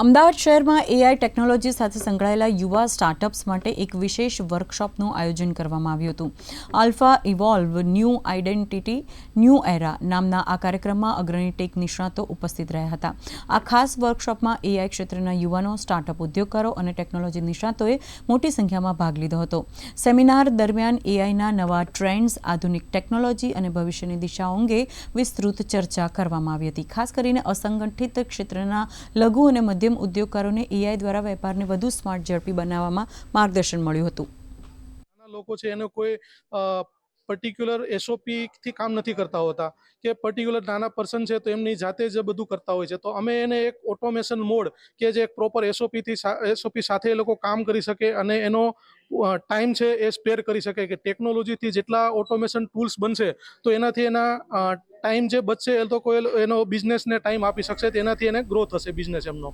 અમદાવાદ શહેરમાં AI technology સાથે સંકળાયેલા યુવા સ્ટાર્ટઅપ્સ માટે એક વિશેષ વર્કશોપનું આયોજન કરવામાં આવ્યું હતું. Alpha evolve new identity new એરા નામના આ કાર્યક્રમમાં અગ્રણી ટેક નિષ્ણાતો ઉપસ્થિત રહ્યા હતા. આ ખાસ વર્કશોપમાં એઆઈ ક્ષેત્રના યુવાનો, સ્ટાર્ટઅપ ઉદ્યોગકારો અને ટેકનોલોજી નિષ્ણાતોએ મોટી સંખ્યામાં ભાગ લીધો હતો. સેમિનાર દરમિયાન એઆઈના નવા ટ્રેન્ડ્સ, આધુનિક ટેકનોલોજી અને ભવિષ્યની દિશાઓ અંગે વિસ્તૃત ચર્ચા કરવામાં આવી હતી. ખાસ કરીને અસંગઠિત ક્ષેત્રના લઘુ અને મધ્યમ ઉદ્યોગકારોને એઆઈ દ્વારા વેપારને વધુ સ્માર્ટ, ઝડપી બનાવવામાં માર્ગદર્શન મળ્યું હતું. લોકો છે એને કોઈ પર્ટિક્યુલર એસઓપી થી કામ નથી કરતા હોતા કે પર્ટિક્યુલર નાના પર્સન છે તો એમની જાતે જ બધું કરતા હોય છે. તો અમે એને એક ઓટોમેશન મોડ કે જે એક પ્રોપર એસઓપી સાથે એ લોકો કામ કરી શકે અને એનો ટાઈમ છે એ સ્પેર કરી શકે કે ટેકનોલોજીથી જેટલા ઓટોમેશન ટૂલ્સ બનશે તો એનાથી એના ટાઈમ જે બચશે એ તો કોઈ એનો બિઝનેસને ટાઈમ આપી શકશે, તેનાથી એને ગ્રોથ હશે બિઝનેસ એમનો.